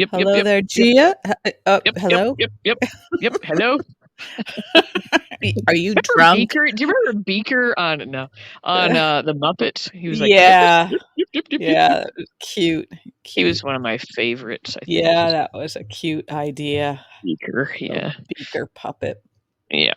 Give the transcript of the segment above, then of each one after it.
Hello there, Yep, Gia. yep, yep, Hello. yep, yep, yep. Hello. Are you Remember drunk? Beaker? Do you remember Beaker on the Muppets? He was like, yep, Yeah, yep, yep, yep, yep, yep, yep. yeah, cute, He was cute. one of my favorites, I think. Yeah, that was a cute idea. Beaker, Little yeah, beaker puppet. yeah.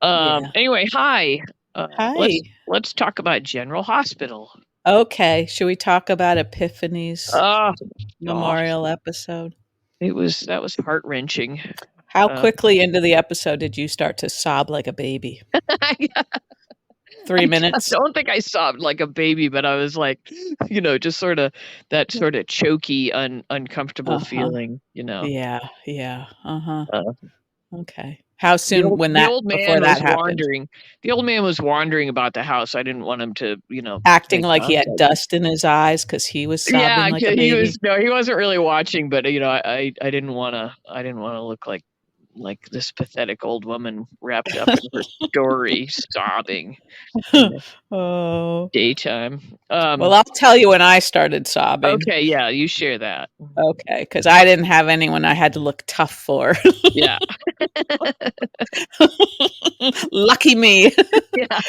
Yeah. Anyway, hi. Hi. Let's talk about General Hospital. Okay, should we talk about Epiphany's Oh gosh, memorial episode? that was heart wrenching. How Uh, quickly into the episode did you start to sob like a baby? I 3 minutes? don't think I sobbed like a baby, but I was like, just sort of that sort of choky, uncomfortable Uh-huh. feeling. Yeah, yeah. Uh-huh. Uh, Okay. How the soon old when the that old before man that was happened? wandering. The old man was wandering about the house. I didn't want him to, Acting think like I he was had like, dust in his eyes because he was sobbing yeah, like a he was baby. no, he wasn't really watching, but I didn't want to look like this pathetic old woman wrapped up in her story, sobbing in the Oh. daytime. Well, I'll tell you when I started sobbing. Okay, yeah, you share that. Okay, because I didn't have anyone I had to look tough for. Yeah, Lucky me. yeah.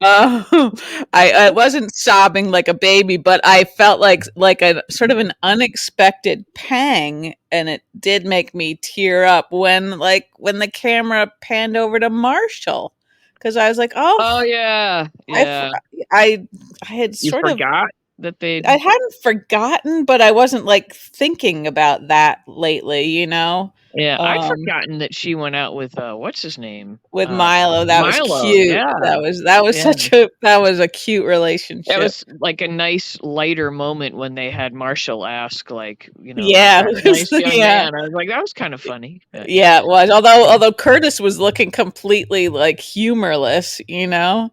Uh, I wasn't sobbing like a baby, but I felt like a sort of an unexpected pang, and it did make me tear up when the camera panned over to Marshall, because I was like, Oh oh, yeah, I f- yeah. I had You sort of forgot that they'd. I hadn't forgotten, but I wasn't like thinking about that lately, you know. Yeah, I'd Um, forgotten that she went out with what's his name? with Milo, that was Milo. cute. Yeah, That was yeah. that was a cute That relationship. was like a nice lighter moment when they had Marshall ask, like, is Yeah, that a it was, nice young yeah, man? I was like, that was kind of funny. But, yeah, it was. Although Curtis was looking completely like humorless, you know.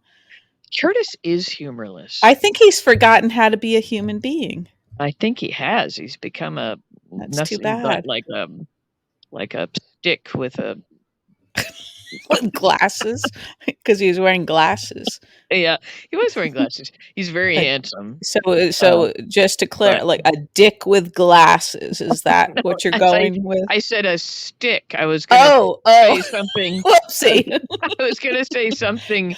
Curtis is humorless. I think he's forgotten how to be a human being. I think he has. He's become a That's too nothing but bad. like a stick with a. With glasses, because he was wearing glasses. Yeah, he was wearing glasses. He's very Like, handsome. so just to clear, But like a dick with glasses. Is that no, what you're as going with? I said a stick. I was gonna Oh, say something. whoopsie. I was gonna say something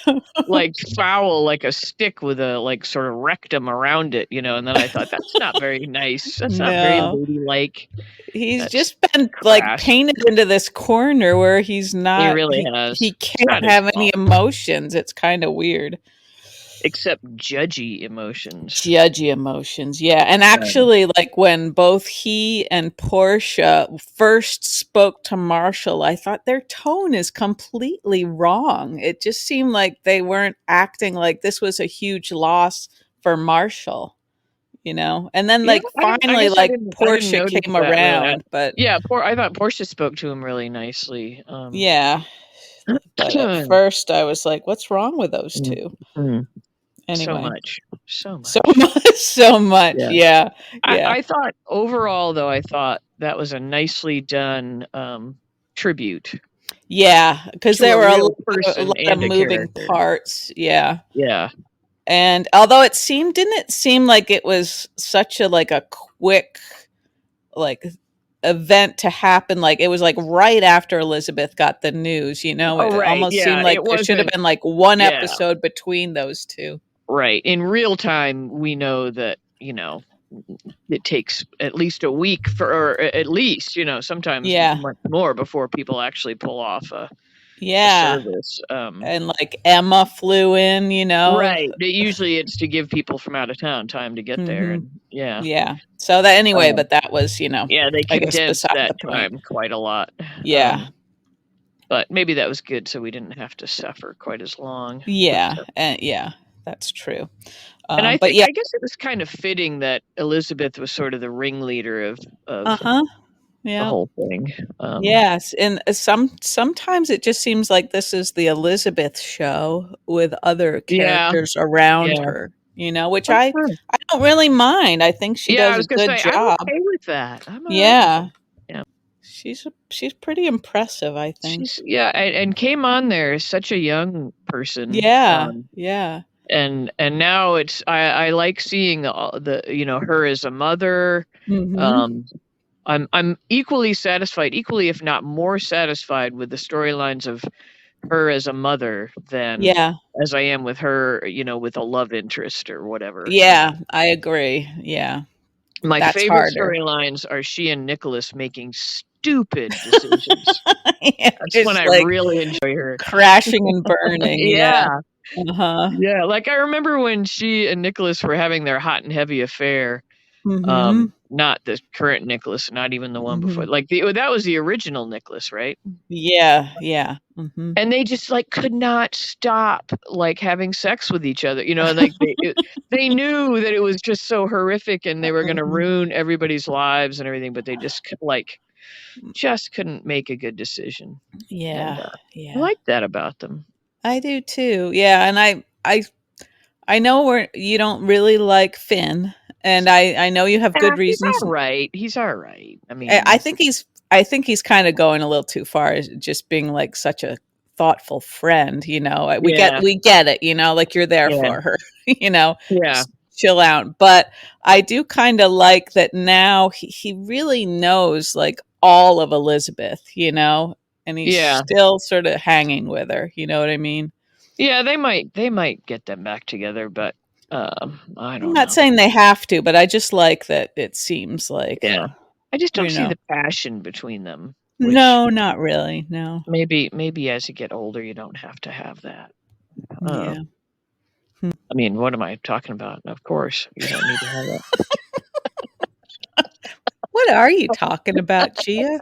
like foul, like a stick with a like sort of rectum around it, and then I thought that's not very nice. That's not very No, ladylike. he's That's just been like crass. painted into this corner where he's He not. really He has. It's not can't his have any fault, emotions. It's kind of weird. except judgy emotions. Judgy emotions, yeah. And Um, actually, like when both he and Portia first spoke to Marshall, I thought their tone is completely wrong. It just seemed like they weren't acting like this was a huge loss for Marshall, you know. And then, like, I finally, guess like I didn't Portia notice came that with that. around, but Yeah, I thought Portia spoke to him really nicely. yeah. But at first, I was like, "What's wrong with those two?" Mm. So Anyway, much, so so much. much, so much, Yeah. yeah, yeah. I thought overall, though, I thought that was a nicely done tribute Yeah, because to there a were real a person lot of and a moving character. parts, yeah, Yeah. and although didn't it seem like it was such a quick, like, event to happen, like, it was, like, right after Elizabeth got the news, you know? Oh, It right. almost seemed Yeah. like It there should have wasn't. been, like, 1 Yeah. episode between those 2. Right. In real time, we know that it takes at least a week or at least sometimes Yeah, much more before people actually pull off a yeah, service. and, like, Emma flew in, you know? Right. Usually, it's to give people from out of town time to get there, Mhm, and yeah. yeah. So that anyway, Um, but that was, Yeah, they I guess condensed beside that the point. time quite a lot. Yeah. But maybe that was good, so we didn't have to suffer quite as long. But, Yeah, and yeah, that's true. and But yeah, I guess it was kind of fitting that Elizabeth was sort of the ringleader of uh-huh, the yeah, whole thing. yes, and sometimes it just seems like this is the Elizabeth show with other Yeah, characters around yeah. her, which That's I true. don't really mind. I think she Yeah, I does a was gonna good say I'm job. okay with that. I'm all right with Yeah, it. Yeah, she's pretty impressive, I think. and came on there as such a young person. Yeah, yeah, And now I like seeing all the her as a mother, mhm, um I'm equally satisfied, equally if not more satisfied with the storylines of her as a mother than Yeah. as I am with her, with a love interest or whatever. Yeah, I agree. Yeah. My That's favorite harder. storylines are she and Nicholas making stupid decisions. Yeah, That's when just I like really enjoy her. crashing and burning. Yeah. Yeah. Uh-huh. Yeah, like, I remember when she and Nicholas were having their hot and heavy affair, Mhm. not the current Nicholas, not even the one before, Mhm. like, that was the original Nicholas, right? Yeah, yeah. Mhm. And they just, like, could not stop, like, having sex with each other, and, like, they knew that it was just so horrific and they were gonna Mhm. ruin everybody's lives and everything, but they just just couldn't make a good decision, and, Yeah, I yeah. like that about them. I do too. Yeah, and I know you don't really like Finn, and I know you have Yeah, good he's reasons. alright, he's alright. I I mean, think he's kind of going a little too far, just being like such a thoughtful friend. We get yeah, we get it. Like you're there yeah, for her. You know, yeah, just chill out. But I do kind of like that now. He really knows like all of Elizabeth. And he's yeah. still sort of hanging with her. You know what I mean? Yeah, they might get them back together, but, I I'm don't not know. saying they have to, but I just like that it seems like, Yeah. I just don't you see know. the passion between them, which No, not really. No. maybe as you get older, you don't have to have that. Uh, Yeah. Hmm. I mean, what am I talking about? Of course, you don't need to have that. What are you talking about, Gia?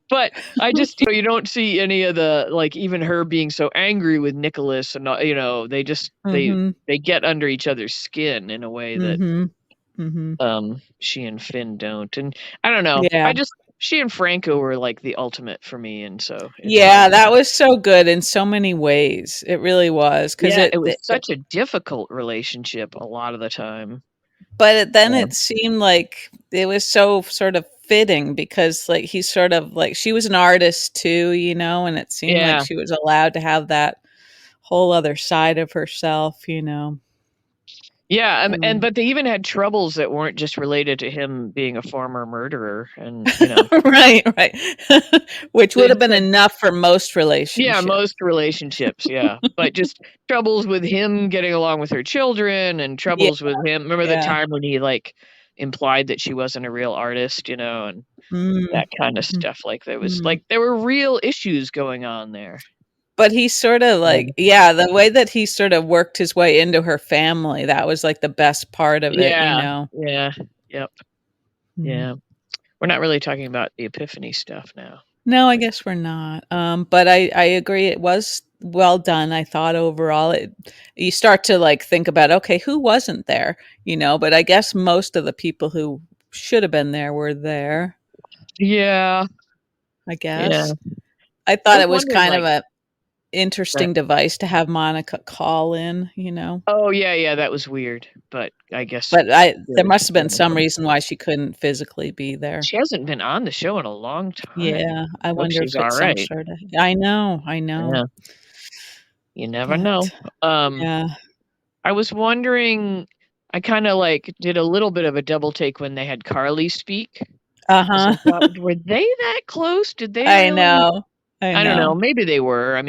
But I just you don't see any of the like, even her being so angry with Nicholas and, they just Mhm. they get under each other's skin in a way that, Mhm. Mhm. she and Finn don't, and I don't know, Yeah. she and Franco were, like, the ultimate for me, and so it's Yeah, hard. that was so good in so many ways. It really was, 'cause Yeah, it was such a difficult relationship a lot of the time. then it Um, seemed like it was so sort of fitting because, like, he's sort of like she was an artist too, and it seemed like yeah. she was allowed to have that whole other side of herself. Yeah, Um but they even had troubles that weren't just related to him being a former murderer and, Right, right. Which would they have been had enough for most yeah, relationships. most relationships, yeah, but just troubles with him getting along with her children and Yeah, troubles with him remember the yeah. time when he, like, implied that she wasn't a real artist, and Mm, that kinda mhm, stuff, mm. there were real issues going on there. But he sorta like Um, yeah, the way that he sort of worked his way into her family, that was, like, the best part of it, you yeah, know? yeah, yep, Mm. yeah. We're not really talking about the Epiphany stuff now. No, I guess we're not, but I agree, it was well done, I thought overall you start to, like, think about, "Okay, who wasn't there?" But I guess most of the people who should have been there were there, Yeah, I yeah. guess. I I thought was it was wondering, kind of like a uh interesting device to have Monica call in. oh, yeah, yeah, that was weird, but I guess But there there was must have been some some reason why she couldn't physically be there. she hasn't been on the show in a long time. Yeah, I Hope wonder she's if it's some alright. sort of I know, Yeah, you never know. but Um, yeah. I was wondering I kinda, like, did a little bit of a double take when they had Carly speak, 'cause Uh-huh. I thought, were they that close? Did they I really know, I I don't know, know. maybe they were, I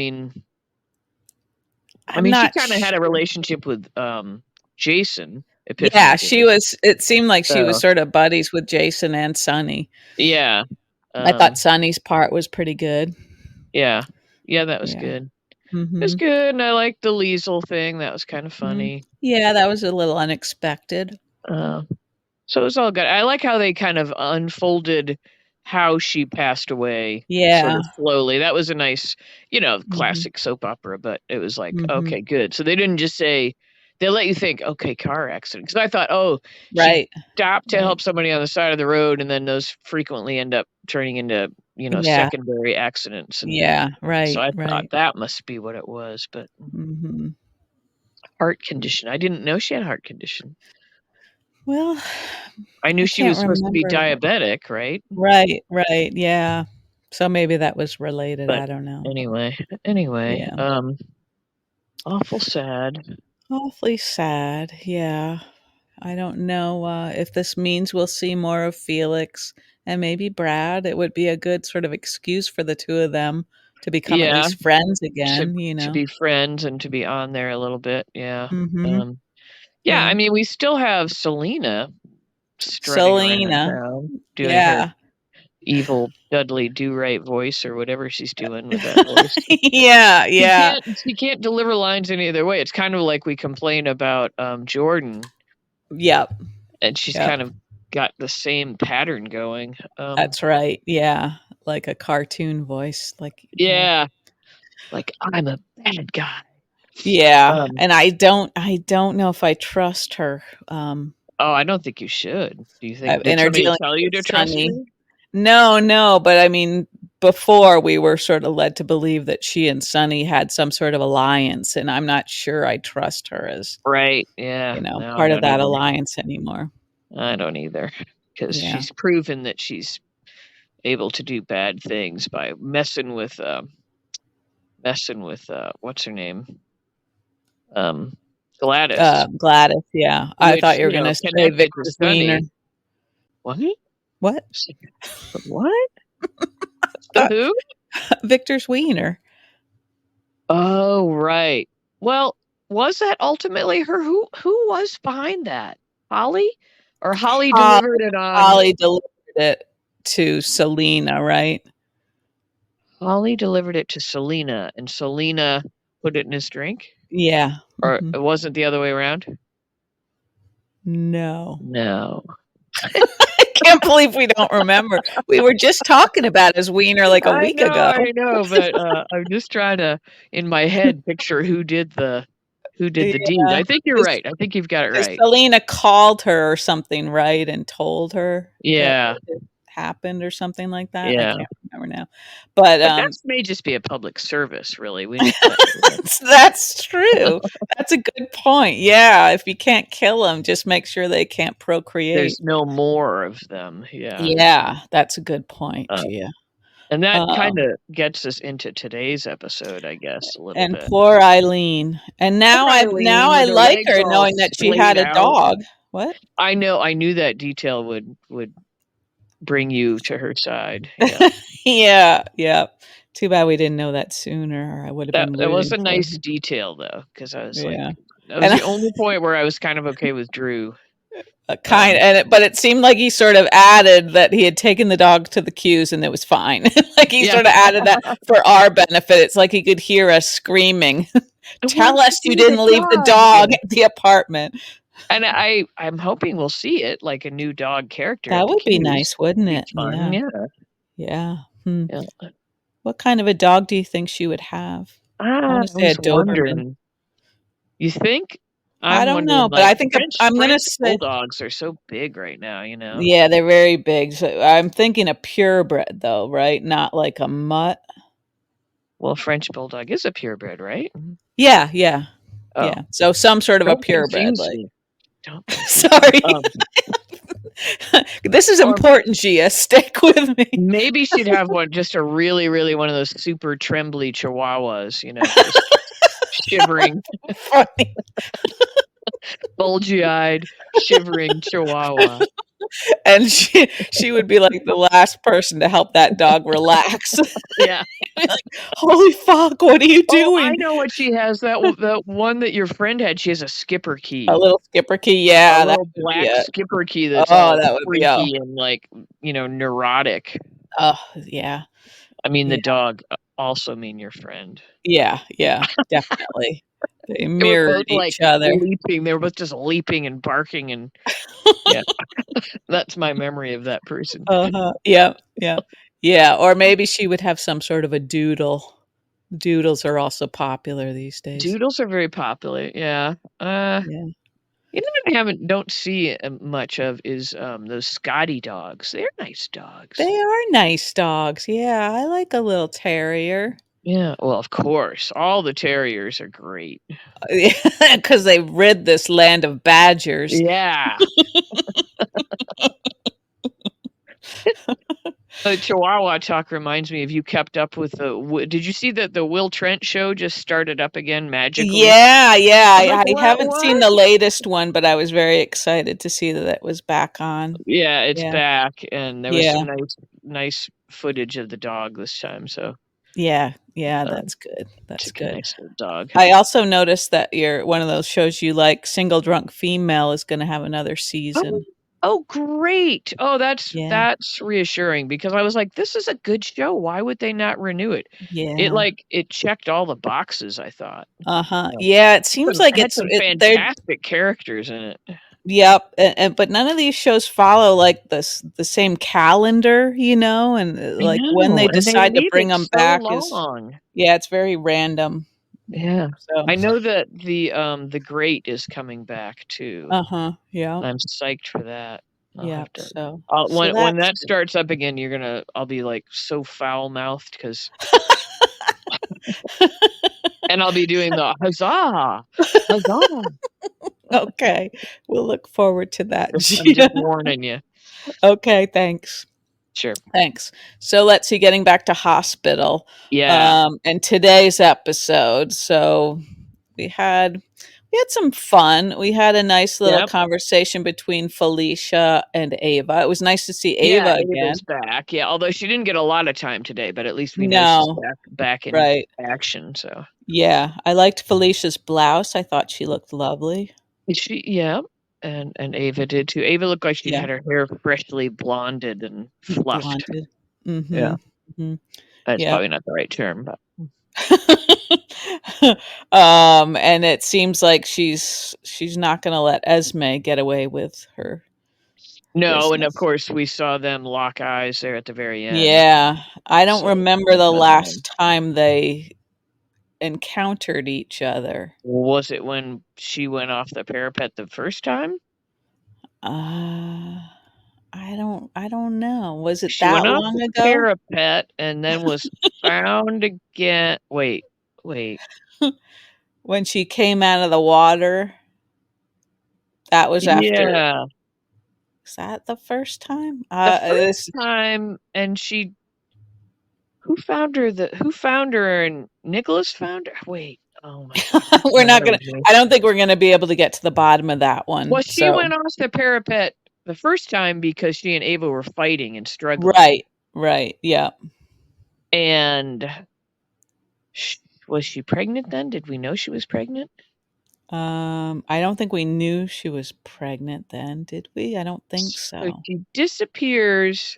I'm mean, she not kinda had a sure. relationship with, Jason, Yeah, Epiphany she did, was it seemed like she was so sort of buddies with Jason and Sonny. yeah, I thought um Sonny's part was pretty good. yeah. Yeah, that was Yeah. good. It was Mhm. good, and I liked the Liesel thing, that was kinda Mm. funny. Yeah, that was a little unexpected. Uh, so it was all good. I like how they kind of unfolded how she passed away sort Yeah. of slowly. That was a nice, Mhm. classic soap opera, but it was like, Mhm. "Okay, good." So they didn't just say they let you think, "Okay, car accident," because I thought, "Oh, she Right, stopped to right. help somebody on the side of the road, and then those frequently end up turning into, Yeah. secondary accidents," and Yeah, so right, I thought right. that must be what it was, but Mhm. heart condition. I didn't know she had a heart condition. Well, I knew I she can't was supposed to be remember. diabetic, right? Right, right, yeah. So maybe that was related, But I don't know. anyway, Yeah. awful sad. Awfully sad, yeah. I don't know if this means we'll see more of Felix and maybe Brad. It would be a good sort of excuse for the two of them to become at Yeah, least friends to again, you to know? be friends and to be on there a little bit. Yeah. Mm-hmm. Um, yeah, I Yeah. mean, we still have Selena strutting around Selena. town doing her Yeah. evil Dudley Do-Right voice or whatever she's doing with that voice. Yeah. Yeah. She can't deliver lines any other way. It's kind of like we complain about Jordan, Yep. and she's Yep. kind of got the same pattern going. That's right. Yeah. Like a cartoon voice. Like, yeah. Yeah, like I'm a bad guy. Yeah. Um, And I don't know if I trust her. oh, I don't think you should. Do you think? Did In her somebody dealing tell you with to trust Sunny. her? No, no, but I mean, before we were sort of led to believe that she and Sunny had some sort of alliance, and I'm not sure I trust her as, Right. Yeah. No, I part of don't that either. alliance anymore. I don't either, because Yeah. she's proven that she's able to do bad things by messing with what's her name, um, Gladys, Gladys, yeah. I which thought you were gonna say connected to Victor Wiener. Sunny. What? What? What? The Uh, who? Victor Wiener. Oh, right. Well, was that ultimately her? Who was behind that? Holly, or Holly Ho delivered it on? Holly delivered it to Selena, right? Holly delivered it to Selena, and Selena put it in his drink, Yeah. or Mhm. it wasn't the other way around. No. No. I can't believe we don't remember. We were just talking about his wiener like a week ago. I know, but I'm just trying to, in my head, picture who did the deed. Yeah. I think you're right. I think you've got it 'Cause right. Selena called her or something, right, and told her that Yeah, it happened or something like that? I yeah. can't remember now. But, But that may just be a public service, really. We need to. that's true. That's a good point. Yeah, if you can't kill them, just make sure they can't procreate. There's no more of them. Yeah. Yeah, that's a good point, Uh, Gia. and that kind Um, of gets us into today's episode, I guess, a little and bit. poor Eileen. And Poor now Eileen I with her like legs her all knowing that she splayed had a out. dog. What? I know. I knew that detail would bring you to her side. Yeah. Yeah, yeah. Too bad we didn't know that sooner. I would have been That was rooting a for nice her. detail, though, because I was like, Yeah. that was And the only point where I was kind of okay with Drew. kind Um, and it, but it seemed like he sort of added that he had taken the dog to the queues and it was fine. Like he yeah. sort of added that for our benefit. It's like he could hear us screaming, Where'd "Tell us you you see the didn't leave the dog? dog Yeah. at the apartment." And I'm hoping we'll see it, like a new dog character at That the would be queues. nice, wouldn't Be it? fun. Yeah. Yeah. Yeah. Hmm. Yeah. What kind of a dog do you think she would have? I want to I say a was Doberman. wondering. You think? I I'm don't wondering, know, but like I think I'm gonna French say, bulldogs are so big right now. yeah, they're very big. So I'm thinking a purebred though, right? Not like a mutt. Well, French bulldog is a purebred, right? Yeah, yeah, Oh, yeah. So some sort of a don't purebred, confuse like. me. Don't confuse me. Sorry. This is Or important, Gia. Stick with me. maybe she'd have one, just a really, really one of those super trembly chihuahuas, just shivering, Funny. bulgy-eyed, shivering chihuahua. And she would be like the last person to help that dog relax. Yeah. Like, holy fuck, what are you Oh, I doing? know what she has. That one that your friend had. She has a skipper A key, little skipper key. a Yeah, that little would be black it. skipper key that's Oh, all that would be freaky and like neurotic. oh yeah. I mean, the Yeah. dog also mean your friend. Yeah, yeah, definitely. They They were mirrored both like each other. leaping. They were both just leaping and barking and yeah. That's my memory of that person. Uh-huh. Yeah, yeah. Yeah, or maybe she would have some sort of a doodle. Doodles are also popular these days. Doodles are very popular. Yeah. Yeah. What I don't see much of is those Scotty dogs. They're nice dogs. They are nice dogs. Yeah, I like a little terrier. Yeah. Well, of course, all the terriers are great. Because they rid this land of badgers. Yeah. Chihuahua talk reminds me of you kept up with the. Did you see that the Will Trent show just started up again magically? Yeah, yeah. I was like, I haven't seen what? the latest one, but I was very excited to see that it was back on. Yeah, it's Yeah, back, and there was yeah, some nice footage of the dog this time. So, yeah, yeah. um, That's good. That's took a good. nice little dog. I also noticed that you're one of those shows you like, Single Drunk Female, is going to have another Oh, season. oh, great! Oh, Yeah, that's reassuring because I was like, this is a good show. Why would they not renew it? yeah. It checked all the boxes. I thought. Uh-huh. Yeah, it seems like Had some they're fantastic characters in it. yep, but none of these shows follow like the same calendar, and I like when know, they and they decide to leave bring it them so back is long. yeah, it's very random. Yeah. So, I know that the Great is coming back too. uh-huh. Yeah. I'm psyched for that. I'll Yeah. have to So when that's that starts up again, I'll be like so foul-mouthed because and I'll be doing the huzzah, huzzah. okay. We'll look forward to that, I'm just Gina. warning you. Okay, thanks. Sure. Thanks. So let's see, getting back to hospital, Yeah. and today's episode. So we had we had some fun. We had a nice little Yep. conversation between Felicia and Ava. It was nice to see Yeah, Ava again. Ava's back. Yeah, although she didn't get a lot of time today, but at least we know she's No, back in right. action, so. Yeah, I liked Felicia's blouse. I thought she looked lovely. Yeah, and Ava did too. Ava looked like she'd Yeah, had her hair freshly blonded and fluffed. blonded. Yeah, Mhm. Mhm. that's Yep. probably not the right term, but And it seems like she's not going to let Esme get away with her no, and of business. course we saw them lock eyes there at the very end. Yeah, I don't So remember the last time they encountered each other. was it when she went off the parapet the first time? Uh, I don't know. Was it She went that off long the ago? parapet and then was found again. Wait. When she came out of the water? That was after. Yeah, Was that the first time? the first time, and who found her and Nicholas found her? Wait. Oh my god, I'm we're getting not ahead gonna. of me. I don't think we're gonna be able to get to the bottom of that Well, one. she So went off the parapet the first time because she and Ava were fighting and struggling. right, right, yeah. And was she pregnant then? Did we know she was pregnant? I don't think we knew she was pregnant then, did we? I don't think So so. she disappears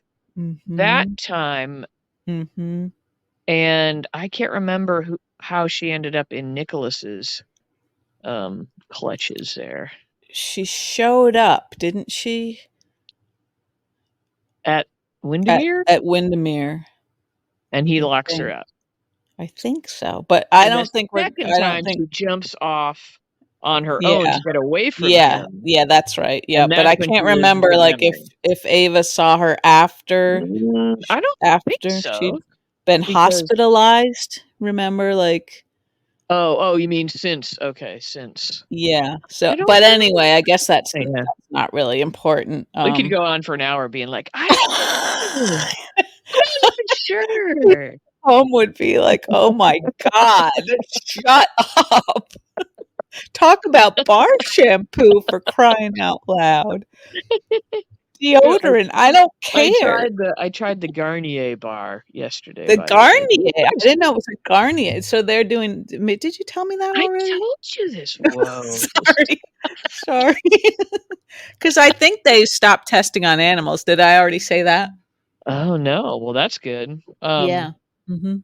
that Mm-hmm. time, Mm-hmm. and I can't remember how she ended up in Nicholas's clutches there. She showed up, didn't she? At Windermere? At Windermere. And he I locks her think. up. I think so, but I And the don't think second I don't time think. she jumps off on her own Yeah, to get away from yeah, him. yeah. That's right. Yeah, And but that's I when she can't loses remember her like if memory. if Ava saw her after I don't think she'd so. been Because hospitalized. Remember, like oh, you mean since. Okay, since. yeah. So, I don't but know. anyway, I guess that's Yeah. not really important. We could go on for an hour being like, I don't know. I'm not even sure. Home would be like, "Oh my god, shut up. Talk about bar shampoo for crying out loud. Deodorant, I don't care." I tried the Garnier bar yesterday, The by the way. Garnier, I didn't know it was a Garnier. So they're doing did you tell me that I already? told you this. Whoa. Sorry. Sorry. Because I think they stopped testing on animals. Did I already say that? Oh no. Well, that's good. Yeah. Mhm.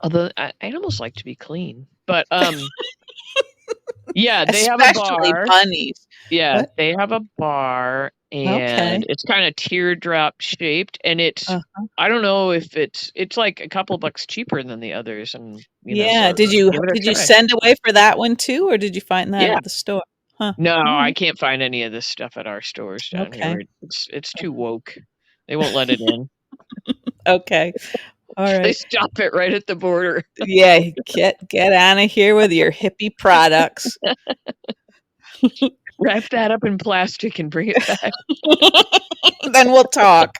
Although animals like to be clean. But yeah, they have a Especially bar. bunnies. Yeah, What? they have a bar Okay. and it's kind of teardrop shaped and it's Uh-huh. I don't know if it's like a couple bucks cheaper than the others and Yeah. so Did you give it a try. send away for that one too, or did you find that Yeah. at the store? Huh. No, I Alright. can't find any of this stuff at our stores down Okay. here. It's too woke. They won't let it in. Okay. All They right. stop it right at the border. Yeah, get out of here with your hippie products. Wrap that up in plastic and bring it back. Then we'll talk.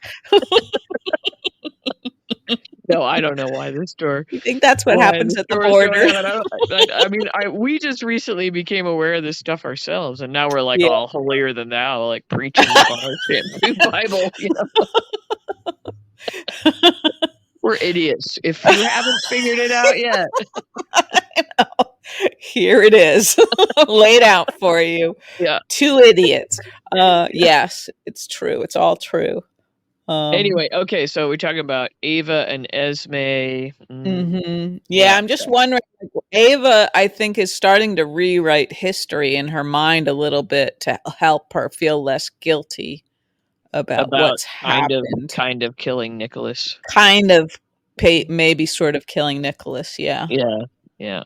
No, I don't know why the store. You think that's what Why the happens at the store is going border? on? I mean, we just recently became aware of this stuff ourselves, and now we're like Yeah. all holier than thou, like preaching from our shampoo Bible. We're idiots. If you haven't figured it out yet, Here it is, laid out for you. yeah. 2 idiots. Yes, it's true. It's all true. Anyway, okay, so we're talking about Ava and Esme. Yeah, I'm just wondering. Ava, I think, is starting to rewrite history in her mind a little bit to help her feel less guilty about about what's happened. kind of killing Nicholas. Kind of, maybe sort of killing Nicholas. Yeah. Yeah.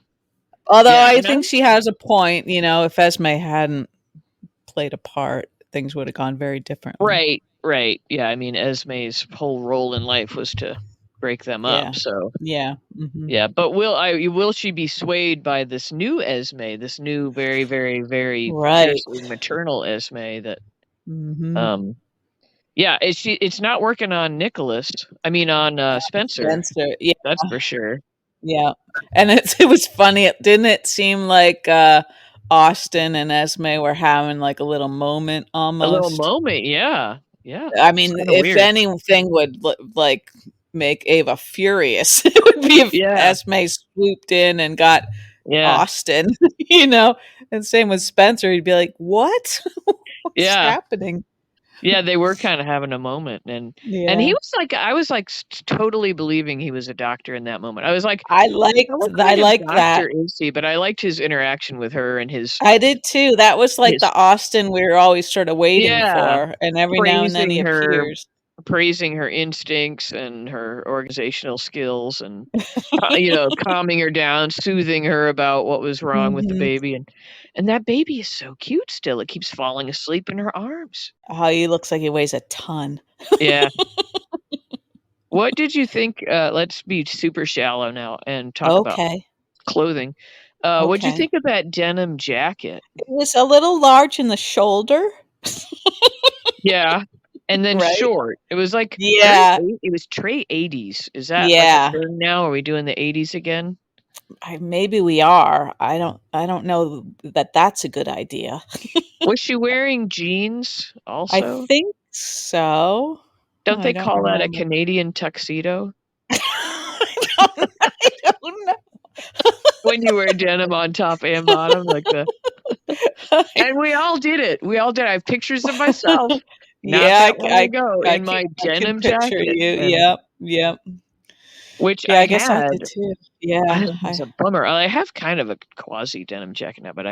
Although Yeah, I think she has a point. If Esme hadn't played a part, things would have gone very differently. Right. Yeah, I mean, Esme's whole role in life was to break them Yeah. up. So Yeah. yeah, but will she be swayed by this new Esme, this new very, very, very Right. fiercely maternal Esme that Mm-hmm. yeah, it's not working on Nicholas. I mean on Spencer. Spencer. Yeah. That's for sure. Yeah. And it was funny. Didn't it seem like Austin and Esme were having like a little moment A little almost? moment, yeah. Yeah. I It's mean, kind of if weird. anything would like make Ava furious, it would be if Yeah. Esme swooped in and got Yeah. Austin, and same with Spencer. He'd be like, "What? What's Yeah. happening?" Yeah, they were kind of having a moment, and he Yeah. was like, I was like totally believing he was a doctor in that moment. I was like, I what kind of liked that. doctor is he? But I liked his interaction with her and his I did too. That was like his the Austin we were always sort of waiting yeah, for, and every now and then he praising her appears. praising her instincts and her organizational skills, and calming her down, soothing her about what was wrong with the Mhm. baby, and that baby is so cute still. It keeps falling asleep in her arms. Oh, he looks like he weighs a ton. Yeah. What did you think? Let's be super shallow now and talk about Okay. clothing. What'd you Okay. think of that denim jacket? It was a little large in the shoulder. Yeah, and then Right? short. It was like Yeah. it was Trey 80s. Is that like a Yeah. thing now? Are we doing the 80s again? Maybe we are. I don't know that that's a good idea. Was she wearing jeans I also? think so. Don't I they don't call that a remember. Canadian tuxedo? I don't know. When you wear denim on top and bottom, like the and we all did it. We all did. I have pictures of myself not Yeah, that long ago in my I can denim picture jacket, you. and Yep, yep. which Yeah, I I guess I had. did too. Yeah, It's a bummer. I have kind of a quasi denim jacket now, but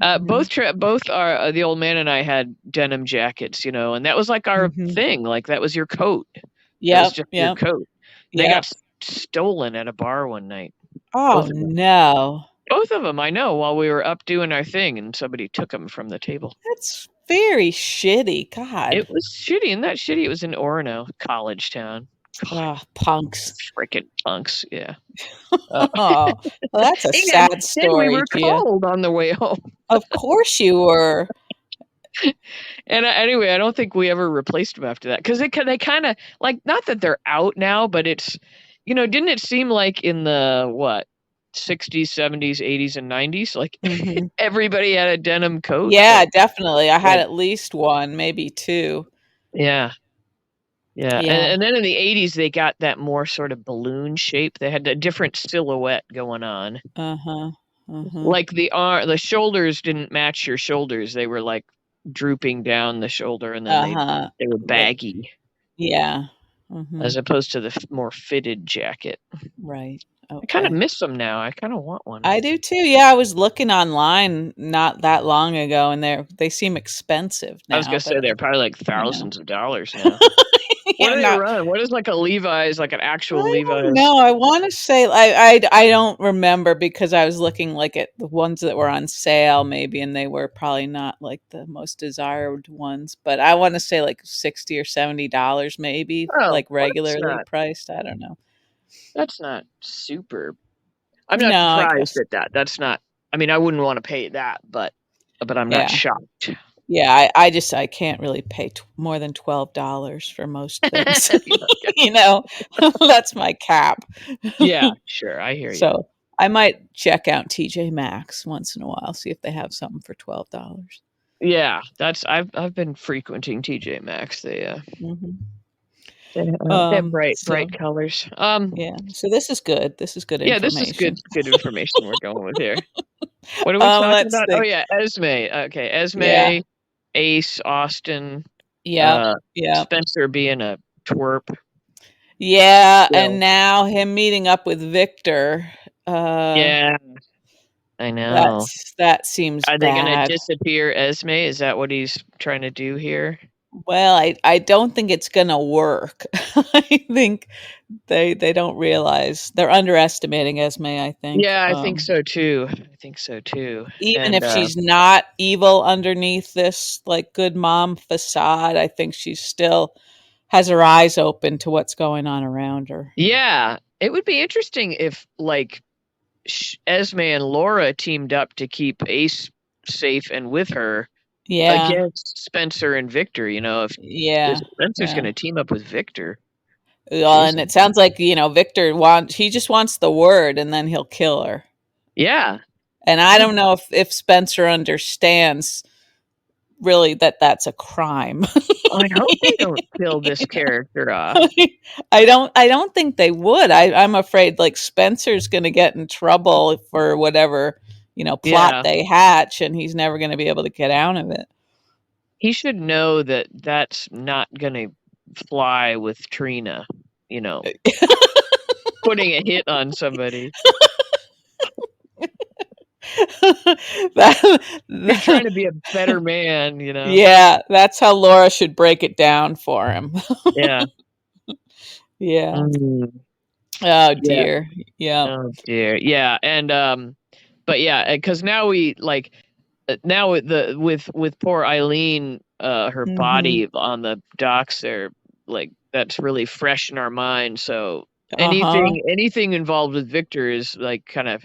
mhm, both are the old man and I had denim jackets, and that was like our mhm. thing. Like that was your coat. That was Yep, just your yep, coat. They got yep. stolen at a bar one night. Oh, Both of them. no. Both of them. I know. While we were up doing our thing, and somebody took them from the table. That's very shitty. God. It was shitty. Isn't that shitty? It was in Orono, college town. God, Oh, punks. freaking punks. Yeah. Oh, well, that's a And sad then we story, were Gia. cold on the way home. Of course you were. And anyway, I don't think we ever replaced them after that, because they kind of like, not that they're out now, but it's didn't it seem like in the what 60s, 70s, 80s, and 90s, like Mhm. everybody had a denim coat, Yeah, definitely. I had like at least 1, maybe 2. yeah, yeah, Yeah. and then in the 80s they got that more sort of balloon shape. They had a different silhouette going on. Uh-huh. Uh-huh. Like the shoulders didn't match your shoulders. They were like drooping down the shoulder, and then Uh-huh. they were Like, baggy, yeah. as Mhm. opposed to the more fitted jacket. Right. I kind of Okay. miss them now. I kind of want one. I do too. Yeah, I was looking online not that long ago, and they seem expensive I was now, gonna say but they're probably like you know. thousands of dollars now. What Yeah, do they not. run? What is like a Levi's, like an actual I don't Levi's? know. I want to say I don't remember because I was looking like at the ones that were on sale maybe, and they were probably not like the most desired ones. But I want to say like $60 or $70 maybe, Oh, like well, regularly priced. I don't know. that's not super. I'm not No, I surprised guess. at that. That's not. I mean, I wouldn't want to pay that, but I'm not Yeah. shocked. Yeah, I can't really pay more than $12 for most things. Okay. You know, that's my cap. Yeah, sure. I hear you. So I might check out TJ Maxx once in a while, see if they have something for $12. Yeah, that's I've been frequenting TJ Maxx. Hmm. They have bright So colors. yeah, so this is good. This is good Yeah, this is information. good information we're going with here. What are we talking Let's about? Oh think. yeah, Esme. Okay, Yeah, Esme, Ace, Austin, yep, uh, yep. Spencer being a twerp. Yeah, and Still. now him meeting up with Victor. Yeah, I know. That seems Are they gonna bad. disappear Esme? Is that what he's trying to do here? Well, I don't think it's gonna work. I think they don't realize they're underestimating Esme, I think. Yeah, I think so too. I think so too. Even And if she's not evil underneath this like good mom facade, I think she still has her eyes open to what's going on around her. yeah, it would be interesting if like Esme and Laura teamed up to keep Ace safe and with her Yeah, against Spencer and Victor. If yeah, Spencer's yeah. going to team up with Victor, Well, she's and it sounds like, Victor he just wants the word and then he'll kill her. yeah. And I don't know if Spencer understands really that that's a crime. I hope they don't kill this character off. I don't think they would. I'm afraid like Spencer's going to get in trouble for whatever, plot Yeah, they hatch and he's never going to be able to get out of it. he should know that that's not going to fly with Trina. You know, putting a hit on somebody. that, He's trying that- to be a better man. yeah, that's how Laura should break it down for him. Yeah. Yeah. Mm, Oh yeah. dear. Yeah. Oh dear. Yeah, and but yeah, because now we like now with poor Eileen, her Mhm. body on the docks there, like that's really fresh in our mind. So Uh-huh. anything involved with Victor is like kind of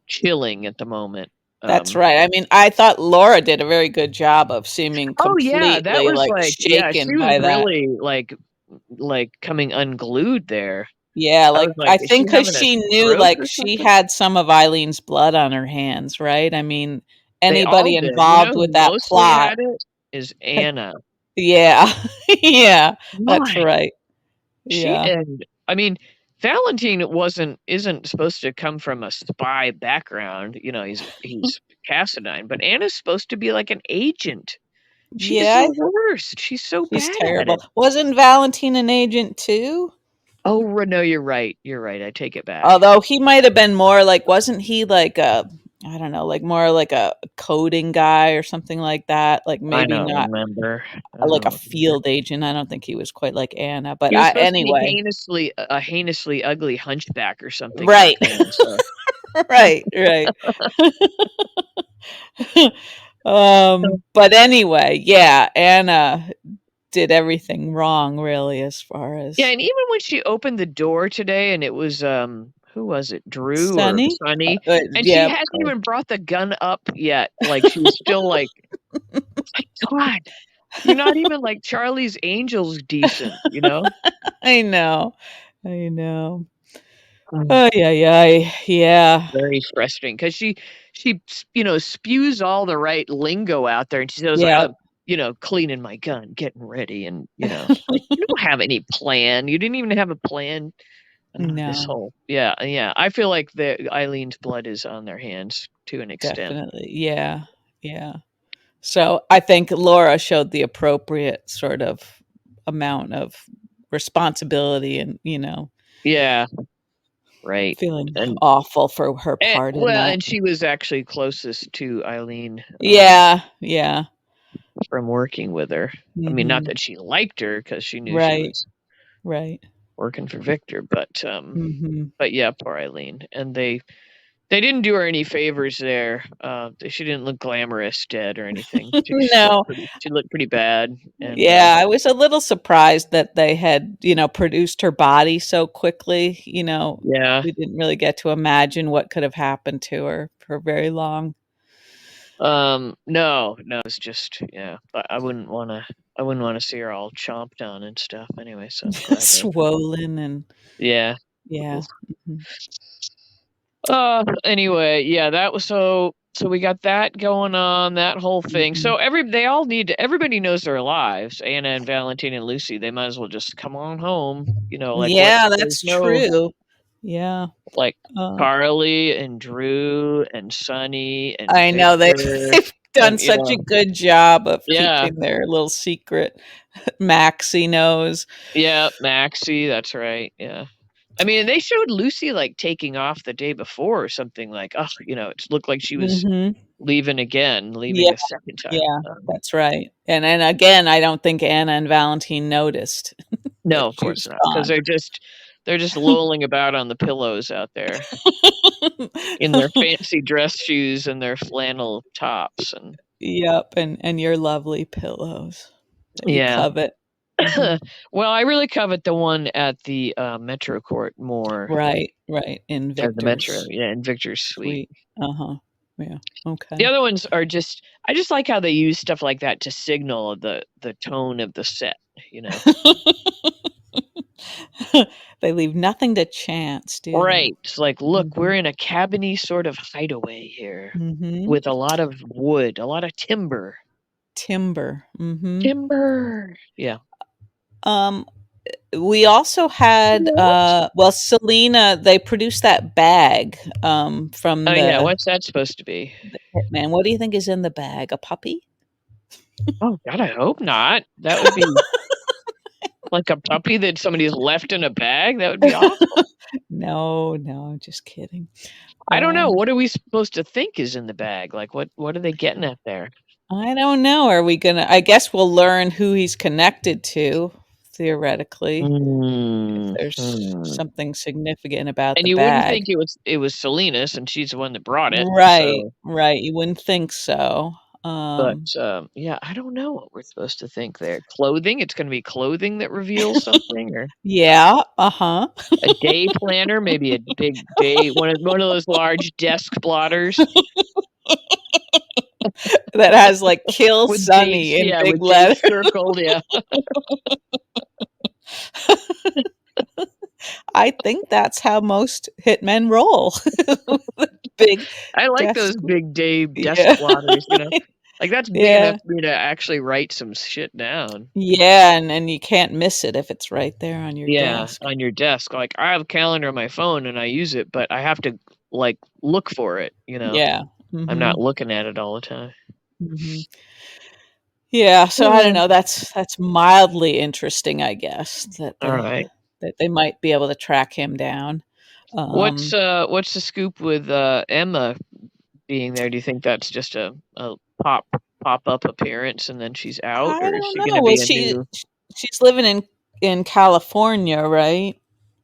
chilling at the moment. That's right. I mean, I thought Laura did a very good job of seeming Oh yeah, that completely was like like yeah, she shaken was by that. really like coming unglued there. Yeah, I like was like, I is she think because having a she knew stroke like or she something? had some of Eileen's blood on her hands, right? I mean, They all anybody did. You know involved who with that mostly plot. had it is Anna. Yeah. Yeah, that's My right. She Yeah. and I mean, Valentin isn't supposed to come from a spy background. He's Cassadine, but Anna's supposed to be like an agent. She is Yeah, the worst. She's so she's bad at terrible. it. Wasn't Valentine an agent too? Oh, no, you're right. You're right. I take it back. Although he might have been more like, wasn't he like a, I don't know, like more like a coding guy or something like that? Like I maybe don't not remember. I like a don't remember. field agent. I don't think he was quite like Anna, but He was supposed to be anyway, heinously ugly hunchback or something right, back then. So right, right. But anyway, yeah, Anna did everything wrong, really, as far yeah, as and even when she opened the door today and it was, who was it? Drew or Sunny. Sunny? And she Yeah, hasn't even brought the gun up yet. Like, she was still like, "My God, you're not even like Charlie's Angels decent, you know?" I know, I know. Mm. Oh yeah, yeah, yeah, Very frustrating because she spews all the right lingo out there and she says, yeah. "Cleaning my gun, getting ready." And, like, you don't have any plan. You didn't even have a plan. This No, whole yeah, yeah. I feel like the Eileen's blood is on their hands to an extent. definitely. Yeah, yeah. So I think Laura showed the appropriate sort of amount of responsibility and, Yeah, right. feeling And awful for her part in well, that. and she was actually closest to Eileen, Yeah, yeah. from working with her. I mean, not Mhm. that she liked her because she knew she Right, was right. working for Victor, but Mhm. yeah, poor Eileen. And they didn't do her any favors there. She didn't look glamorous dead or anything. No. She looked pretty bad. And Yeah, I was a little surprised that they had, produced her body so quickly, yeah. we didn't really get to imagine what could have happened to her for very long. No, it's just yeah. I wouldn't want to. I wouldn't want to see her all chomped on and stuff. Anyway, so I'm glad that. Swollen and Yeah. yeah. Mhm. Anyway, yeah, that was so we got that going on, that whole thing. Mhm. So they all need to, everybody knows their lives. Anna and Valentin and Lucy, they might as well just come on home. Like what Yeah, there's that's no true. Yeah. like Uh, Carly and Drew and Sunny and I know Victor they've done and such a good job of yeah, keeping their little secret. Maxie knows. yeah, Maxie, that's right. Yeah. I mean, they showed Lucy like taking off the day before or something like, oh, it looked like she was Mhm. leaving Yeah, a second time. yeah, that's right. And again, I don't think Anna and Valentine noticed that No, of she course was not, because gone. they're just lolling about on the pillows out there in their fancy dress shoes and their flannel tops and Yep, and your lovely pillows that you yeah. covet. Mhm. Well, I really covet the one at the, Metro Court more Right, right, in or the Metro, Victor's yeah, in Victor's suite. suite. Uh-huh. Yeah, The okay. other ones are just I just like how they use stuff like that to signal the tone of the set, you know? They leave nothing to chance, do they? Right. It's like, "Look, we're Mhm, in a cabiny sort of hideaway here mhm. with a lot of wood, a lot of timber." Timber, mhm. Timber. Yeah. Um, we also had, well, Selena, they produced that bag, Oh, from yeah, the what's that supposed to be? hitman. What do you think is in the bag? A puppy? Oh, god, I hope not. That would be like a puppy that somebody's left in a bag? That would be awful. No, no, just kidding. I don't know, Um, what are we supposed to think is in the bag? Like, what are they getting at there? I don't know. Are we gonna I guess we'll learn who he's connected to, theoretically, if Mm, there's hmm. something significant about And the you wouldn't bag. think it was Selena's, and she's the one that brought it, Right, so right, you wouldn't think so. but, yeah, I don't know what we're supposed to think there. Clothing? It's gonna be clothing that reveals something, or Yeah, uh-huh. a day planner, maybe a big day one of those large desk blotters That has, like, "Kill with dates, Sunny" in yeah, big with dates letters. circled, yeah. I think that's how most hitmen roll. With big I like those desk. big day desk Yeah. blotters, you know? Like, that's big enough Yeah. for me to actually write some shit down. Yeah, and you can't miss it if it's right there on your Yeah, desk. on your desk, like, I have a calendar on my phone and I use it, but I have to, like, look for it, you know? Yeah. I'm not Mhm. looking at it all the time. Mhm. Yeah, so I don't Yeah. know, that's mildly interesting, I guess, Alright. that they might be able to track him down. Um, What's the scoop with, Emma being there? Do you think that's just a pop-up appearance and then she's out, I or is don't she gonna know. Well, be a new she's living in California, right?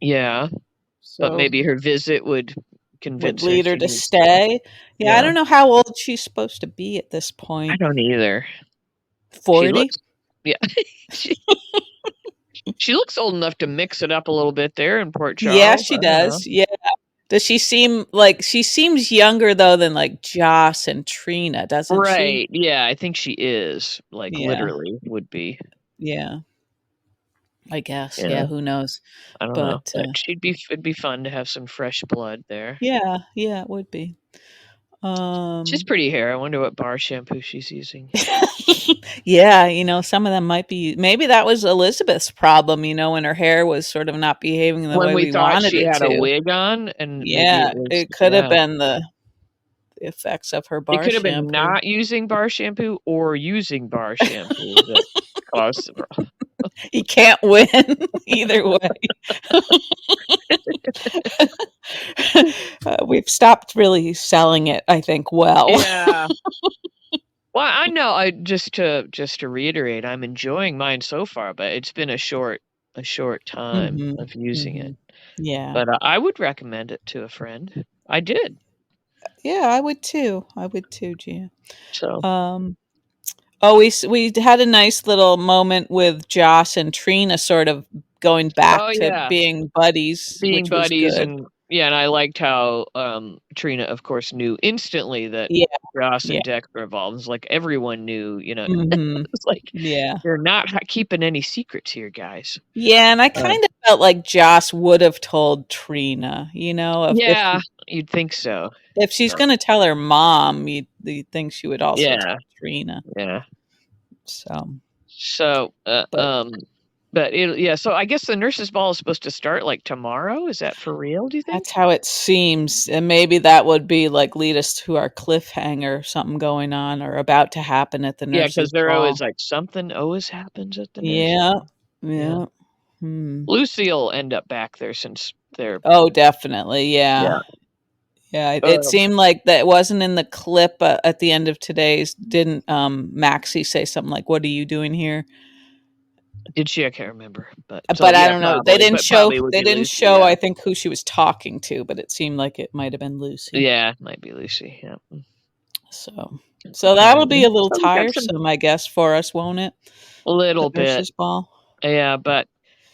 yeah, but So maybe her visit would would convince her lead her she to needs to stay. Yeah, I yeah. don't know how old she's supposed to be at this I point. don't either. She 40? looks yeah. She she looks old enough to mix it up a little bit there in Port Yeah, Charles, she I don't know. does. Yeah. Does she seem like she seems younger though than like Joss and Trina, doesn't she? Right, yeah, I think she is, like, Yeah. literally would be, Yeah. I guess. yeah, Yeah, who knows? I don't know, But but it'd be fun to have some fresh blood there. yeah, yeah, it would be. She's Um pretty hair, I wonder what bar shampoo she's using. yeah, some of them might be maybe that was Elizabeth's problem, when her hair was sort of not behaving the When way we we thought wanted she it had a to. wig on, and maybe it Yeah, was it could have yeah. been the effects of her It bar could have been shampoo. not using bar shampoo or using bar shampoo that caused the pro You can't win either way. We've stopped really selling it, I think, well. Yeah. Well, I know, I just to reiterate, I'm enjoying mine so far, but it's been a short time Mhm, of using it. mhm. Yeah. But, I would recommend it to a friend. I did. Yeah, I would too. I would too, Gia. So Um, oh, we had a nice little moment with Joss and Trina sort of going oh, back to yeah. being buddies, Being which was buddies good. and Yeah, and I liked how Trina, of course, knew instantly that Yeah, Ross yeah. and Dex were involved. It's like everyone knew, Mhm. it's like Yeah. you're not keeping any secrets here, guys. Yeah, and I Uh, kinda felt like Joss would have told Trina, yeah, you'd think so. if she's But gonna tell her mom, you'd think she would also yeah, tell Trina. yeah. So, So, but but yeah. So I guess the nurses' ball is supposed to start like tomorrow. Is that for real? Do you that's think? how it seems, and maybe that would be, like, lead us to our cliffhanger, something going on or about to happen at the Yeah, nurses' because there ball. always like something always happens at the nurses' Yeah, ball. Yeah, yeah, hmm. Lucy'll end up back there since they're Oh, definitely, yeah. yeah. Yeah, it Um, seemed like that wasn't in the clip, at the end of today's didn't, Maxie say something like, "What are you doing here?" did she? I can't remember, but so But I yeah, don't know. probably, but probably would They be didn't Lucy. show, Yeah, I think, who she was talking to, but it seemed like it might have been Lucy. yeah, might be Lucy. Yeah, So so that'll be apparently. a little So we got some tiresome, I guess, for us, won't it? a The little bit. nurses' ball. Yeah, but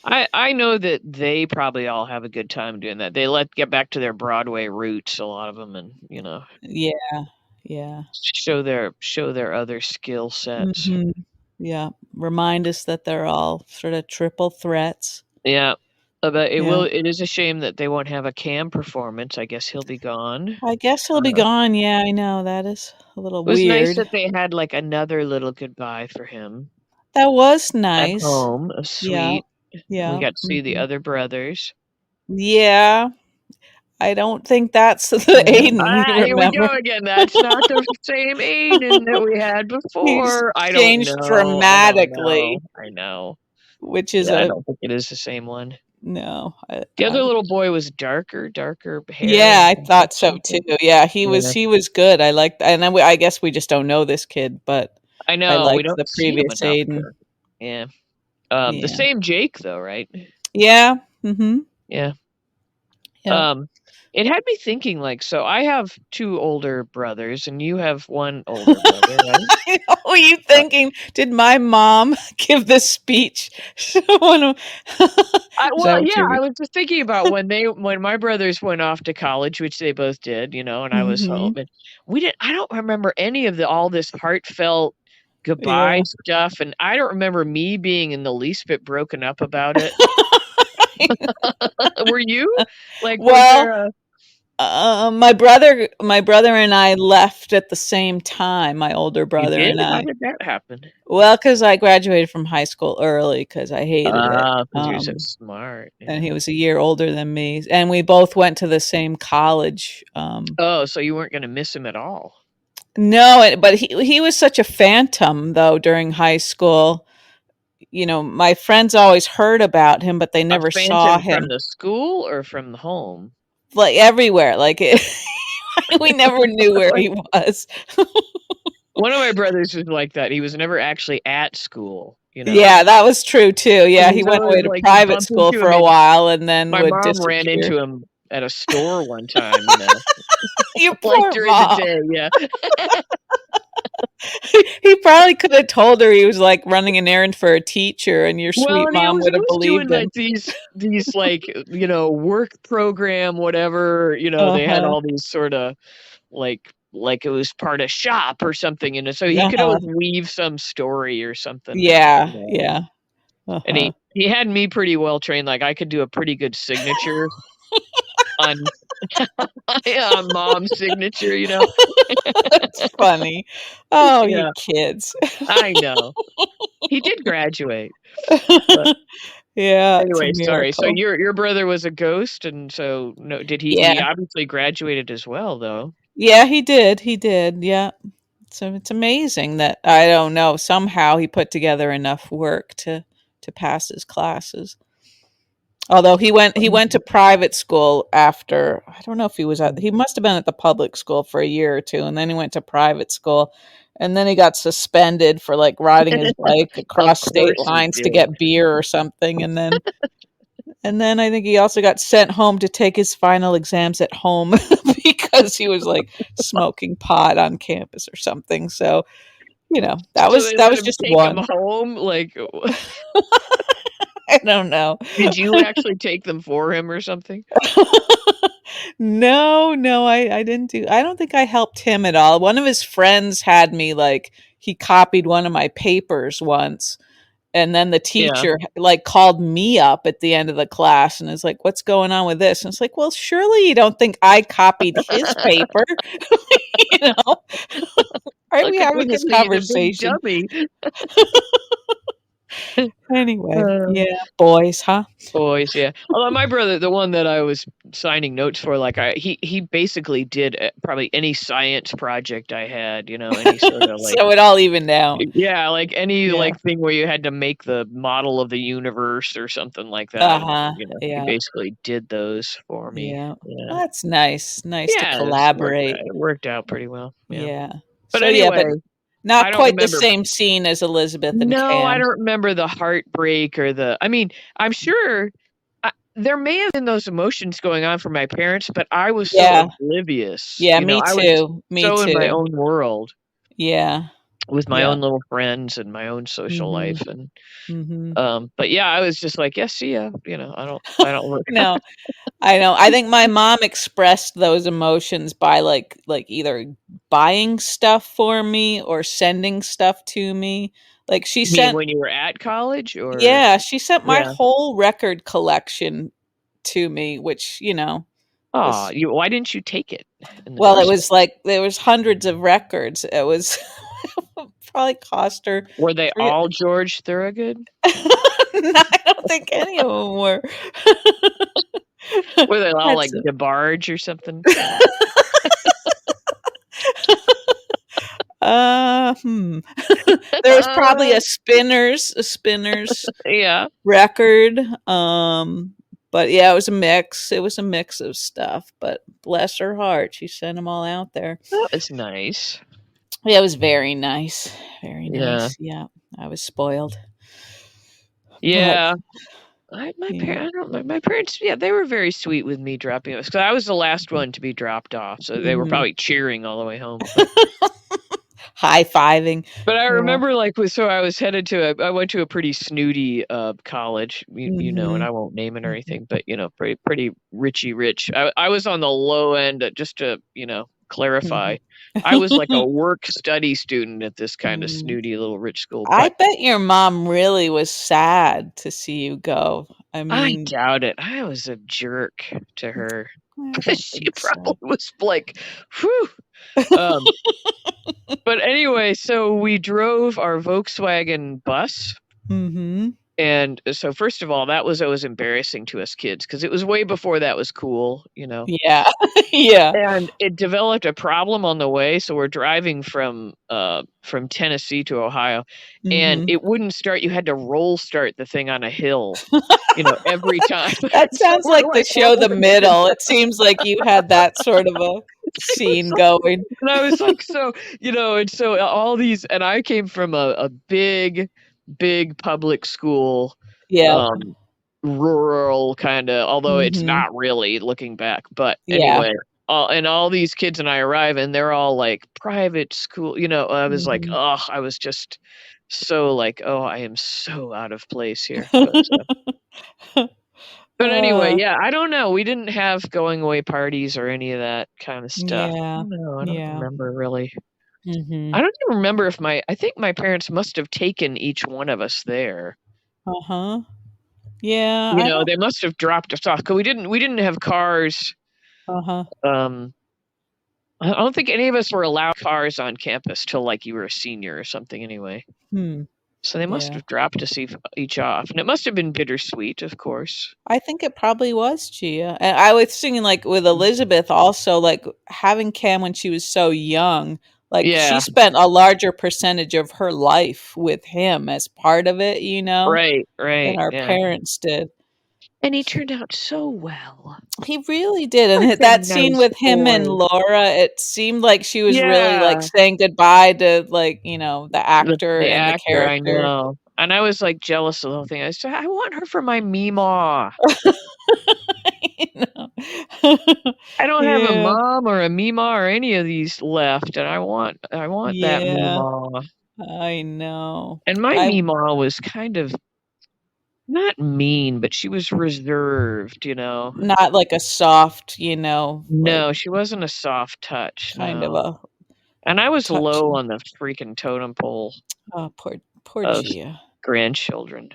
I know that they probably all have a good time doing that. They let get back to their Broadway roots, a lot of them, and Yeah, yeah. show their other skill sets. Mhm. Yeah. Remind us that they're all sort of triple threats. Yeah. But Yeah. it is a shame that they won't have a Cam performance. I guess he'll be gone. I guess he'll be Uh, gone. Yeah, I know. That is a little it was nice weird. that they had like another little goodbye for him That was at nice. home. Yeah. Sweet. We Yeah. got to see the Mhm. other brothers. Yeah. I don't think that's the Yeah. Aiden we Ah, here we remember. go again. That's not the same Aiden that we had He's before. I don't changed know. I don't know. dramatically, I know. which is Yeah, I a don't think it is the same one. no. The other little boy was darker hair Yeah, and I thought so too. something. Yeah, Yeah. he was good. I liked, and then I guess we just don't know this kid, but I I know, we liked don't the see him previous enough Aiden. to yeah. The Yeah. same Jake though, right? Yeah. Mhm. Yeah. Yep. Um, it had me thinking, like, so I have 2 older brothers and you have 1 older brother, right? I know, were you Uh, thinking, did my mom give this speech? One of Is that well, what yeah, you I was just thinking about when my brothers went off to college, which they both did, and I was home, Mhm. and I don't remember any of all this heartfelt goodbye Yeah. stuff, and I don't remember me being in the least bit broken up about it. Were you? Like, was Well, there a my brother and I left at the same time, my older you brother did? and How I. did that happen? Well, because I graduated from high school early because I hated it, Ah, 'cause you're so smart, and yeah. he was a year older than me, and we both went to the same college, Oh, so you weren't gonna miss him at all. no, but he was such a phantom, though, during high school. My friends always heard about him, but they A never saw phantom from him, the school or from the home? like, everywhere, like, we never knew where he was. One of my brothers was like that. He was never actually at school. Yeah, that was true too. He Yeah, he was went always away to like you'd private bump school into for him a and while and then my would mom ran disappear. into him at a store one time, Your like poor during the mom. day, yeah. He probably could have told her he was, like, running an errand for a teacher, and your Well, sweet and he mom was would have always doing believed like him. these like, work program, whatever, they had Uh-huh. all these sort of like it was part of shop or something, so he could Uh-huh. always weave some story or something and Yeah, yeah. and Uh-huh. he had me pretty well trained, like I could do a pretty good signature on on mom's signature. That's funny. Oh, you Yeah, kids. I know. He did graduate, but Yeah, it's a anyway, sorry. So miracle. your brother was a ghost, and so no, did he Yeah. obviously graduated as well, though. Yeah, he did, yeah. So it's amazing that I don't know, somehow he put together enough work to pass his classes. Although he went to private school after, I don't know if he must have been at the public school for a year or two, and then he went to private school, and then he got suspended for, like, riding his bike Of across state course he lines to did. get beer or something, and then I think he also got sent home to take his final exams at home because he was, like, smoking pot on campus or something. So, So they that let was him just take him one. home. Like, I don't know. did you actually take them for him or something? No, I didn't do I don't think I helped him at all. One of his friends had me, like he copied one of my papers once, and then the Yeah. teacher, like, called me up at the end of the class and is like, "What's going on with this?" And it's like, "Well, surely you don't think I copied his paper?" You know? Aren't we Look at having look this at me, the big conversation? dummy. Anyway, Uh, yeah, boys, huh? Boys, yeah. Although my brother, the one that I was signing notes for, like he basically did probably any science project I had, any sort of like So it all evened out. yeah, like any Yeah. like thing where you had to make the model of the universe or something like that, and Uh-huh. he Yeah. basically did those for me. Yeah. Yeah, Well, that's nice. Nice to yeah, collaborate. it worked out pretty well. Yeah, Yeah. but So, yeah, anyway, but I not don't quite the remember. same scene as Elizabeth and No, I Cam. don't remember the heartbreak or the. I mean, I'm sure there may have been those emotions going on for my parents, but I was so Yeah. oblivious. Yeah, me I was too. Me so in my too. own world Yeah. with my Yeah. own little friends and my own social Mhm. life, and Mhm. but yeah, I was just like, "Yeah, see ya." I don't work. No, I know. I think my mom expressed those emotions by, like, either buying stuff for me or sending stuff to me. Like, she You mean sent when you were at college or yeah, she sent my yeah. whole record collection to me, which, Aw, was why didn't you take it in the well, it first place? was like there was hundreds of records. It was probably cost her Were they 3 all George Thorogood? I don't think any of them were. Were they all That's like DeBarge or something? hmm. There was probably a Spinners Yeah, record, but yeah, it was a mix of stuff, but bless her heart, she sent them all out there. that was nice. Yeah, it was very Yeah. nice, yeah, I was spoiled, but Yeah. My yeah. parents, I don't know, my parents, yeah, they were very sweet with me dropping us because I was the last one to be dropped off, so they were Mhm. probably cheering all the way home. But High-fiving, I yeah. remember like so I was headed to I went to a pretty snooty college, and Mhm, I won't name it or mhm, anything, but pretty richy rich. I was on the low end, just to clarify. mhm. I was like a work study student at this kind of Mm. snooty little rich school, I but bet your mom really was sad to see you go. I I mean, doubt it. I was a jerk to her. I don't She think probably so. was like, "Whew." Um, but anyway, so we drove our Volkswagen bus, Mhm. and so first of all, that was always embarrassing to us kids because it was way before that was cool. Yeah. Yeah. And it developed a problem on the way, so we're driving from Tennessee to Ohio, and Mhm. it wouldn't start. You had to roll start the thing on a hill, every time. That So sounds we're like the like show The rolling Middle. It seems like you had that sort of a it was scene going. and I was like, and so all these, and I came from a big, big public school, Yeah. um, rural kind of, although it's Mhm. not really looking back. But Yeah. anyway, and all these kids and I arrive, and they're all like private school. I was like, Mhm. oh, I was just so like, oh, I am so out of place here. But anyway, Uh, yeah, I don't know. We didn't have going away parties or any of that kind of stuff. yeah. No, I don't Yeah. remember really. I Mhm. don't even remember if I think my parents must have taken each one of us there. Uh-huh. Yeah, I don't They must have dropped us off 'cause we didn't have cars. uh-huh. Um, I don't think any of us were allowed cars on campus till like you were a senior or something anyway. Hmm. So they must Yeah. have dropped us each off, and it must have been bittersweet, of course. I think it probably was Gia. And I was thinking, like, with Elizabeth also, like, having Cam when she was so young, like, she Yeah, spent a larger percentage of her life with him as part of it, right, than right, our yeah. parents did. And he turned out so well. He really did, and Such a that scene nice with him and boy. Laura, it seemed like she was really, like, Yeah. saying goodbye to, like, the actor The and the actor, I character. know. And I was, like, jealous of the whole thing. I said, "I want her for my Meemaw. You know? I don't have a Yeah, mom or a Meemaw or any of these left, and I want that yeah, Meemaw." I know. And my I Meemaw was kind of not mean, but she was reserved, you know. Not like a soft, like No, she wasn't a soft touch, kind of no. a And I was low touchy. on the freaking totem pole Oh, poor of Gia. grandchildren.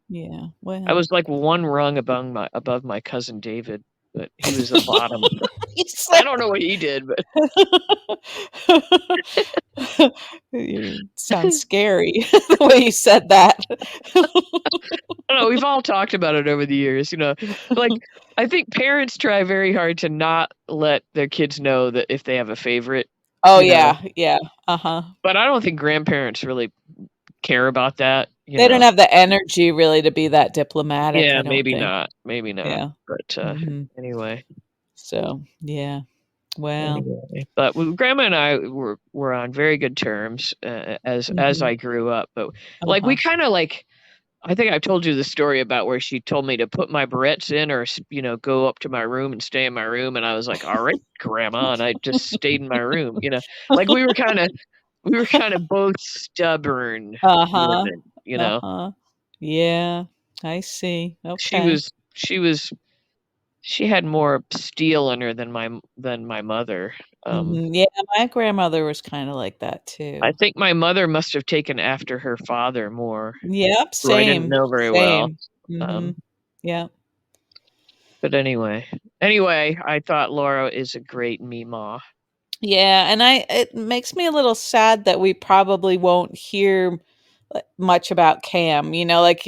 Yeah. I Well, was like one rung above my cousin David, but he was the bottom. you I said don't know what he did, but you sound scary the way you said that. I don't know, we've all talked about it over the years, you know. Like, I think parents try very hard to not let their kids know that if they have a favorite, Oh you know. yeah, yeah. Uh-huh. But I don't think grandparents really care about that, you They don't know. have the energy really to be that diplomatic, Yeah, I don't maybe think. not, maybe not. Yeah. But Mhm. anyway, So, yeah. Well. but grandma and I were on very good terms as Mhm. I grew up. But like we Uh-huh. kind of like I think I've told you the story about where she told me to put my barrettes in or, go up to my room and stay in my room. And I was like, all right, grandma. And I just stayed in my room, like we were kind of both stubborn Uh-huh. women, you know. Uh-huh. Yeah. I see. She Okay. was, she was, she had more steel in her than my mother. Mhm. Yeah, my grandmother was kinda like that I too. think my mother must have taken after her father more, Yep, who I didn't same, know very well. same. Mhm. Um, Yep. but anyway, I thought Laura is a great Meemaw. Yeah, and it makes me a little sad that we probably won't hear much about Cam, like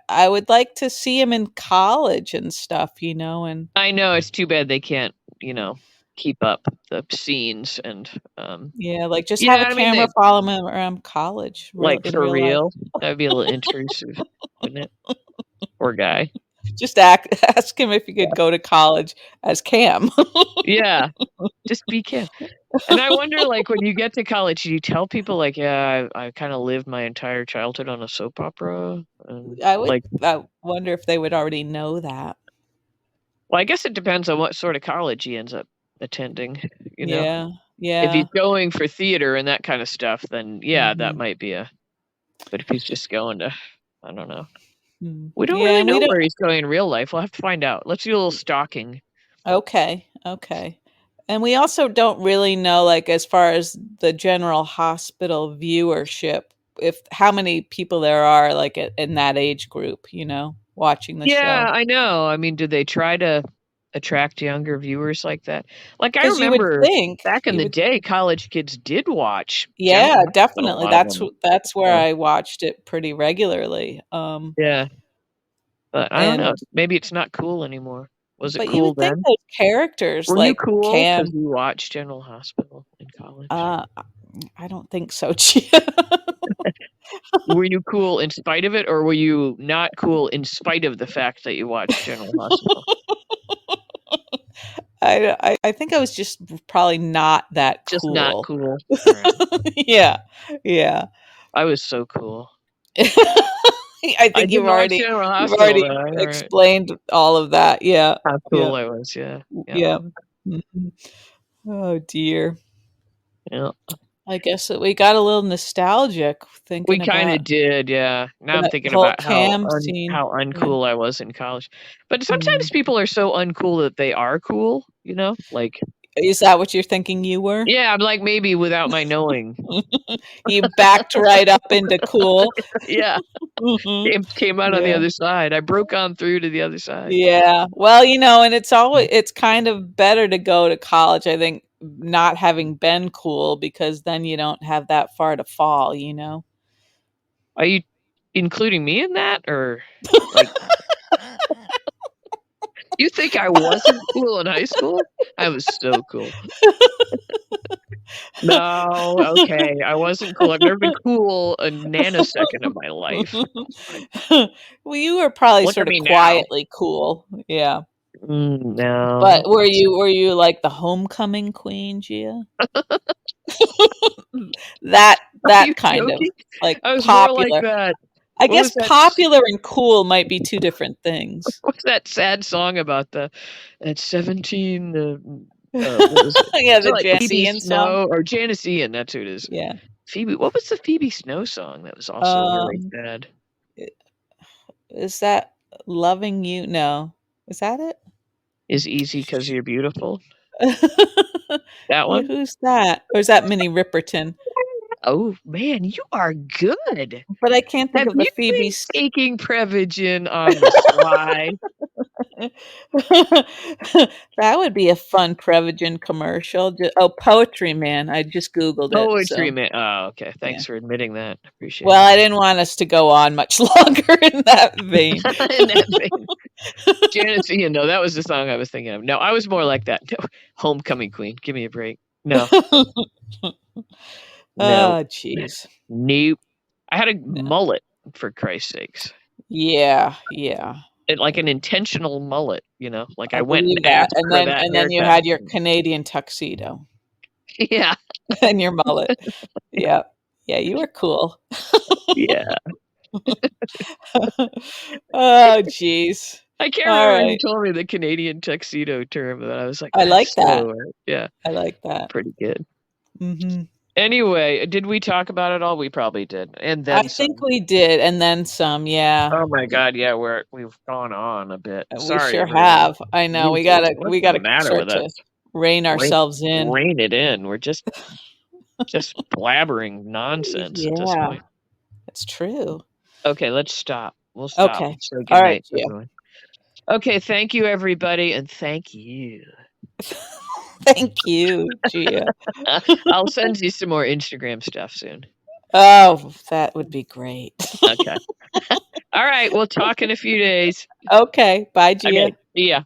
I would like to see him in college and stuff, and I know it's too bad they can't, keep up the scenes and, yeah, like just have yeah, a I mean, camera follow him around college like, in for real life. real, that would be a little intrusive, wouldn't it? Poor guy. Just ask him if he could go to college as Cam. Yeah, just be Kim. And I wonder, like, when you get to college, do you tell people, like, "Yeah, I kinda lived my entire childhood on a soap opera?" And, like I wonder if they would already know that. well, I guess it depends on what sort of college he ends up attending, you know? Yeah, If he's yeah. going for theater and that kinda stuff, then, yeah, that Mhm. might be a but if he's just going to I don't know. Mm. We don't Yeah, really and we know don't. where he's going in real life. We'll have to find out. Let's do a little stalking. Okay, okay. And we also don't really know, like, as far as the general hospital viewership, if how many people there are, like, in that age group, watching the Yeah, show. I know. I mean, do they try to attract younger viewers like that? Like, I Because remember back in you the would, day, college kids did watch General yeah, Hospital, a definitely. lot of them. That's where So, I watched it pretty regularly. yeah, but I don't know. And Maybe it's not cool anymore. Was it but you cool would think then? those characters Were you like cool because Cam, you watched General Hospital in college? uh, I don't think so, Gia. Were you cool in spite of it, or were you not cool in spite of the fact that you watched General Hospital? I think I was just probably not that Just not cool. cool. Alright. Yeah, yeah. I was so cool. I I think didn't watch General you've Hospital already though, alright. explained all of that. Yeah, How yeah, cool I was, yeah, yep, yeah. Mhm. Oh dear. yep. I guess that we got a little nostalgic We thinking kinda about did, yeah. Now I'm that thinking whole about Cam scene. how Yeah. uncool I was in college. But sometimes Mhm. people are so uncool that they are cool, you know? Like Is that what you're thinking you were? yeah, I'm like, maybe without my knowing. You backed right up into cool. Yeah, Mhm. came out on the Yeah. other side. I broke on through to the other side. Yeah. Well, and it's kind of better to go to college, I think, not having been cool because then you don't have that far to fall. Are you including me in that? Or, like, you think I wasn't cool in high school? I was so cool. No, okay, I wasn't cool. I've never been cool a nanosecond of my life. It's fine. Well, you were probably Look at sort of me now. quietly cool. Yeah. No. But were you like the homecoming queen, Gia? That Are you that kind of joking? like I was more like popular. that I what guess was that popular and cool might be two different things. what's that sad song about the at 17, what was it? Yeah, Is it the like Phoebe Janice song. Snow or Janis Ian, that's who it is. Yeah. Phoebe what was the Phoebe Snow song that was also really Um, sad? it Is that loving you? No. Is that it? Is easy because you're beautiful. That one? Who's that? Or is that Minnie Ripperton? Oh man, you are good. But I can't think Have of the you been Phoebe. taking Prevagen on the sly? That would be a fun Prevagen commercial. Oh, Poetry Man. I just Googled it. Poetry So, man. Oh, okay. yeah. Thanks for admitting that. Appreciate Well, it. I didn't want us to go on much longer in that vein. In that vein. Janet Ian, no, that was the song I was thinking of. No, I was more like that. No, Homecoming Queen. Give me a break. No, no, Oh, jeez. nope. I had a No. mullet, for Christ's sakes. Yeah, yeah. Like an intentional mullet, like I I went and believe that. asked And for then that and then you haircut. had your Canadian tuxedo Yeah, and your mullet. Yeah. Yeah, you were cool. yeah. Oh, jeez. I can't All remember who right. told me the Canadian tuxedo term, but I was like, I like that's that. so, yeah, I like that. pretty good. Mhm. Anyway, did we talk about it all? We probably did, and I then think some. we did, and then some, yeah. Oh my god, yeah, we've gone on a bit. We Sorry, sure everyone. have. I know. What's We the gotta matter start with to us? rein Rein, ourselves in. rein it in. We're just blabbering nonsense at this Yeah, point. that's true. Okay, let's stop. We'll stop. Okay. Let's say All right, goodnight, Gia. everyone. Okay, thank you, everybody, and thank you. Thank you, Gia. I'll send you some more Instagram stuff soon. Oh, that would be great. Okay. All right, we'll talk in a few days. Okay. Bye, Gia. Okay, see ya.